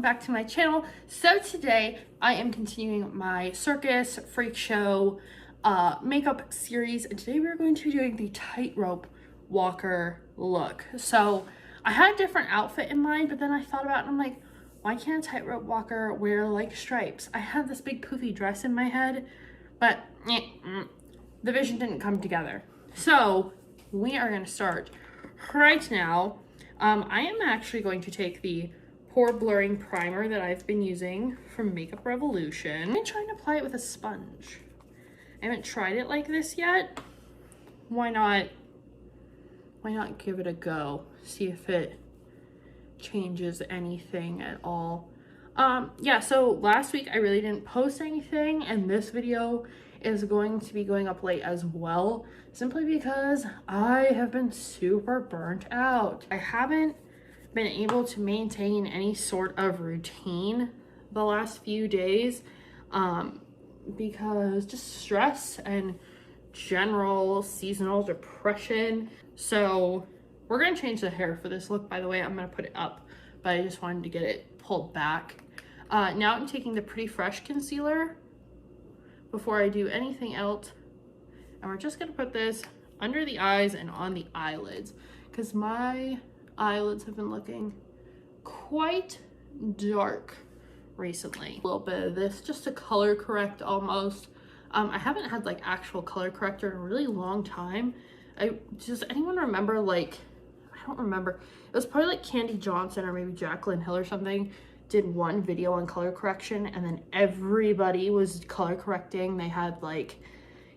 back to my channel. So today I am continuing my Circus Freak Show makeup series, and today we're going to be doing the Tightrope walker look. So I had a different outfit in mind, but then I thought about it and I'm like, why can't a tightrope walker wear like stripes? I had this big poofy dress in my head, but the vision didn't come together. So we are going to start right now. I am actually going to take the pore blurring primer that I've been using from Makeup Revolution and try and apply it with a sponge. I haven't tried it like this yet. Why not give it a go? See if it changes anything at all. Yeah, so last week I really didn't post anything, and this video is going to be going up late as well, simply because I have been super burnt out. I haven't been able to maintain any sort of routine the last few days because just stress and general seasonal depression. So we're gonna change the hair for this look, by the way. I'm gonna put it up, but I just wanted to get it pulled back. Now I'm taking the Pretty Fresh concealer before I do anything else, and we're just gonna put this under the eyes and on the eyelids because my eyelids have been looking quite dark recently. A little bit of this just to color correct almost. I haven't had like actual color corrector in a really long time. Does anyone remember, like, I don't remember, it was probably like Candy Johnson or maybe Jaclyn Hill or something did one video on color correction, and then everybody was color correcting. They had, like,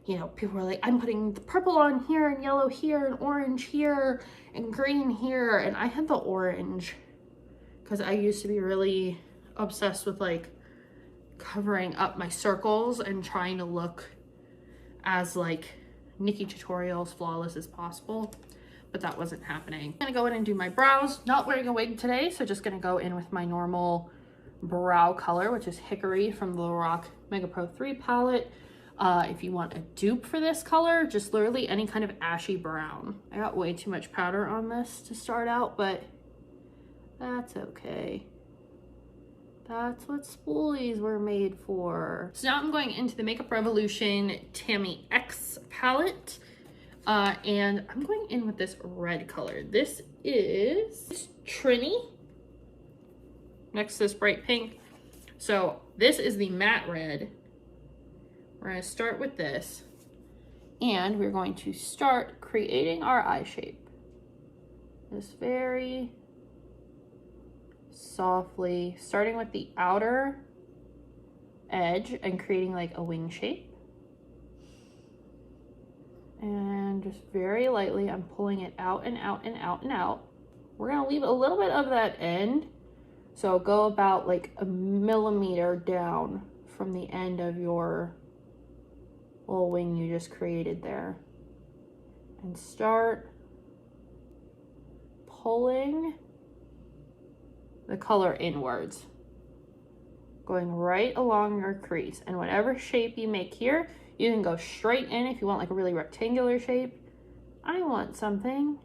you know, people were like, I'm putting the purple on here and yellow here and orange here and green here, and I had the orange because I used to be really obsessed with like covering up my circles and trying to look as like Nikki Tutorials flawless as possible, but that wasn't happening. I'm gonna go in and do my brows. Not wearing a wig today, so just gonna go in with my normal brow color, which is Hickory from the Lorac Mega Pro 3 palette. If you want a dupe for this color, just literally any kind of ashy brown. I got way too much powder on this to start out, but that's okay. That's what spoolies were made for. So now I'm going into the Makeup Revolution Tammy X palette. And I'm going in with this red color. This is Trini next to this bright pink. So this is the matte red. We're going to start with this, and we're going to start creating our eye shape. Just very softly, starting with the outer edge and creating like a wing shape. And just very lightly, I'm pulling it out and out and out and out. We're gonna leave a little bit of that end. So go about like a millimeter down from the end of your little wing you just created there. And start pulling the color inwards, going right along your crease. And whatever shape you make here, you can go straight in if you want like a really rectangular shape. I want something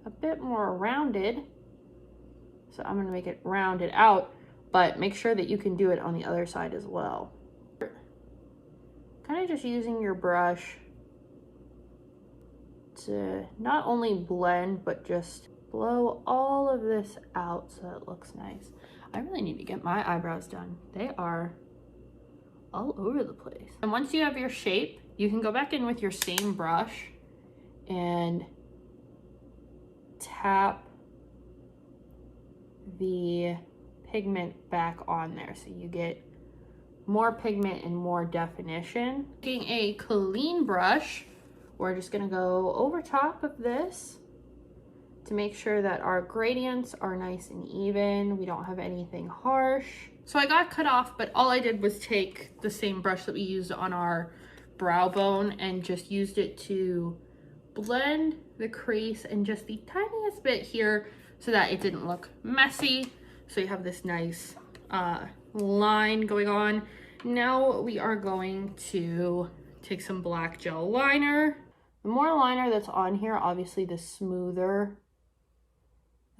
a bit more rounded, so I'm gonna make it rounded out, but make sure that you can do it on the other side as well. Kind of just using your brush to not only blend, but just blow all of this out so it looks nice. I really need to get my eyebrows done. They are all over the place. And once you have your shape, you can go back in with your same brush and tap the pigment back on there so you get more pigment and more definition. Taking a clean brush, we're just gonna go over top of this to make sure that our gradients are nice and even. We don't have anything harsh. So I got cut off, but all I did was take the same brush that we used on our brow bone and just used it to blend the crease and just the tiniest bit here so that it didn't look messy. So you have this nice line going on. Now we are going to take some black gel liner. The more liner that's on here, obviously the smoother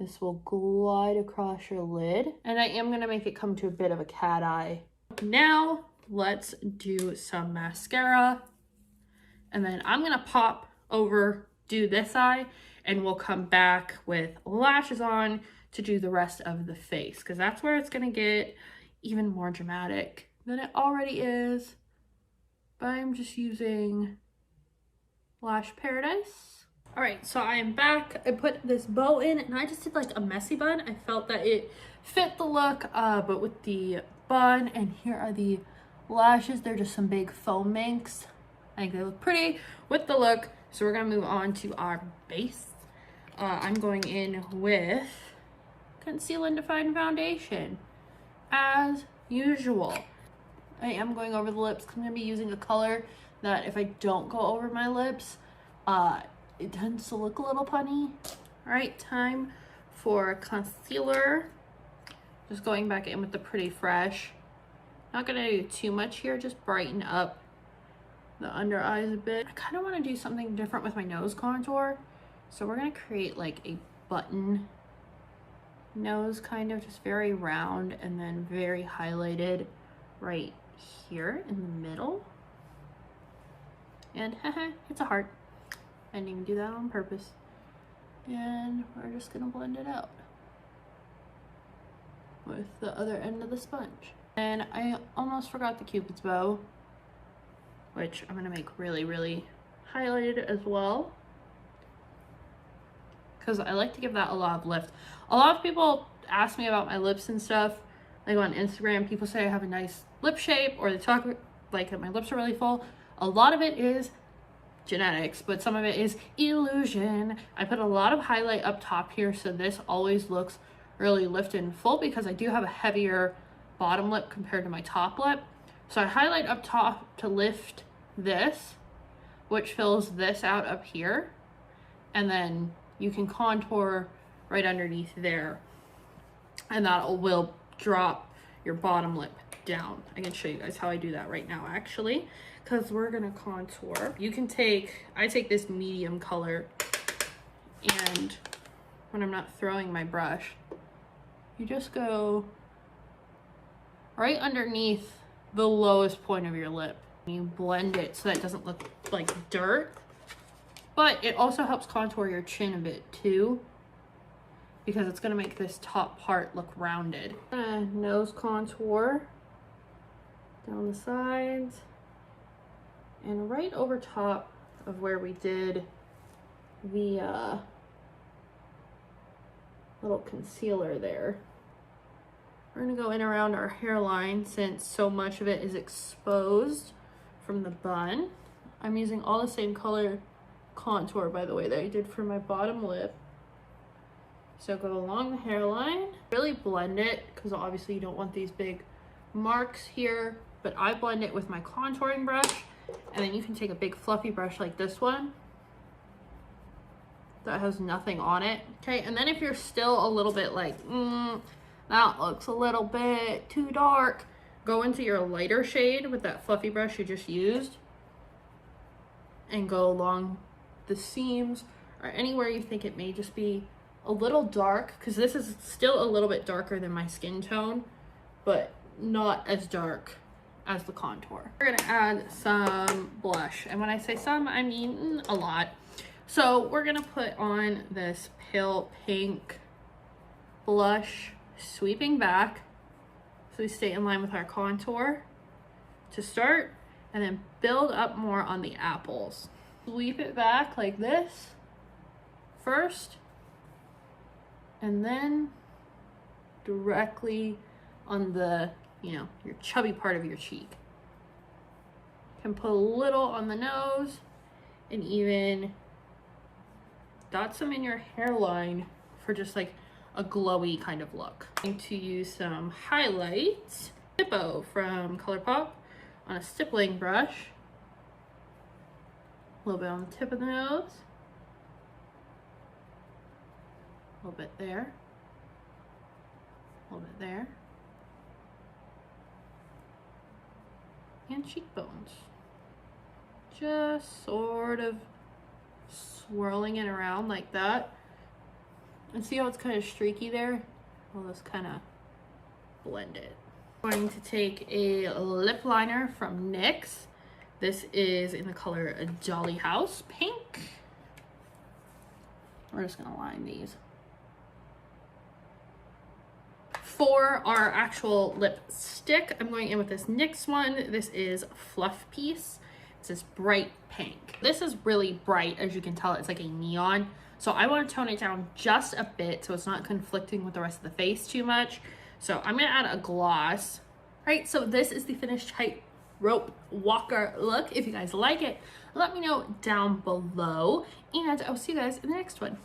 This will glide across your lid. And I am gonna make it come to a bit of a cat eye. Now, let's do some mascara. And then I'm gonna pop over, do this eye, and we'll come back with lashes on to do the rest of the face, because that's where it's gonna get even more dramatic than it already is. But I'm just using Lash Paradise. All right, so I am back. I put this bow in and I just did like a messy bun. I felt that it fit the look, but with the bun, and here are the lashes. They're just some big foam minks. I think they look pretty with the look. So we're gonna move on to our base. I'm going in with Conceal and Define Foundation, as usual. I am going over the lips because I'm gonna be using a color that if I don't go over my lips, it tends to look a little punny. All right, time for concealer. Just going back in with the Pretty Fresh. Not gonna do too much here, just brighten up the under eyes a bit. I kind of want to do something different with my nose contour. So we're gonna create like a button nose, kind of just very round and then very highlighted right here in the middle. And it's a heart. I didn't even do that on purpose. And we're just gonna blend it out with the other end of the sponge. And I almost forgot the Cupid's bow, which I'm gonna make really, really highlighted as well, because I like to give that a lot of lift. A lot of people ask me about my lips and stuff, like on Instagram. People say I have a nice lip shape, or they talk like that my lips are really full. A lot of it is genetics, but some of it is illusion. I put a lot of highlight up top here, so this always looks really lifted and full, because I do have a heavier bottom lip compared to my top lip. So I highlight up top to lift this, which fills this out up here, and then you can contour right underneath there, and that will drop your bottom lip down. I can show you guys how I do that right now, actually, because we're gonna contour. You can I take this medium color, and when I'm not throwing my brush, you just go right underneath the lowest point of your lip. You blend it so that it doesn't look like dirt, but it also helps contour your chin a bit too, because it's gonna make this top part look rounded. Nose contour down the sides and right over top of where we did the little concealer there. We're gonna go in around our hairline, since so much of it is exposed from the bun. I'm using all the same color contour, by the way, that I did for my bottom lip. So go along the hairline, really blend it, because obviously you don't want these big marks here, but I blend it with my contouring brush, and then you can take a big fluffy brush like this one that has nothing on it. Okay, and then if you're still a little bit like, that looks a little bit too dark, go into your lighter shade with that fluffy brush you just used and go along the seams or anywhere you think it may just be a little dark, because this is still a little bit darker than my skin tone, but not as dark as the contour. We're gonna add some blush, and when I say some, I mean a lot. So we're gonna put on this pale pink blush, sweeping back so we stay in line with our contour to start, and then build up more on the apples. Sweep it back like this first, and then directly on the, your chubby part of your cheek. You can put a little on the nose and even dot some in your hairline for just like a glowy kind of look. I'm going to use some highlights, Hippo from ColourPop, on a stippling brush. A little bit on the tip of the nose. A little bit there. A little bit there. And cheekbones. Just sort of swirling it around like that. And see how it's kind of streaky there? I'll just kind of blend it. I'm going to take a lip liner from NYX. This is in the color Jolly House Pink. We're just gonna line these. For our actual lipstick, I'm going in with this NYX one. This is Fluff Piece. It's this bright pink. This is really bright, as you can tell. It's like a neon. So I want to tone it down just a bit so it's not conflicting with the rest of the face too much. So I'm gonna add a gloss. All right, so this is the finished Tightrope Walker look. If you guys like it, let me know down below, and I'll see you guys in the next one.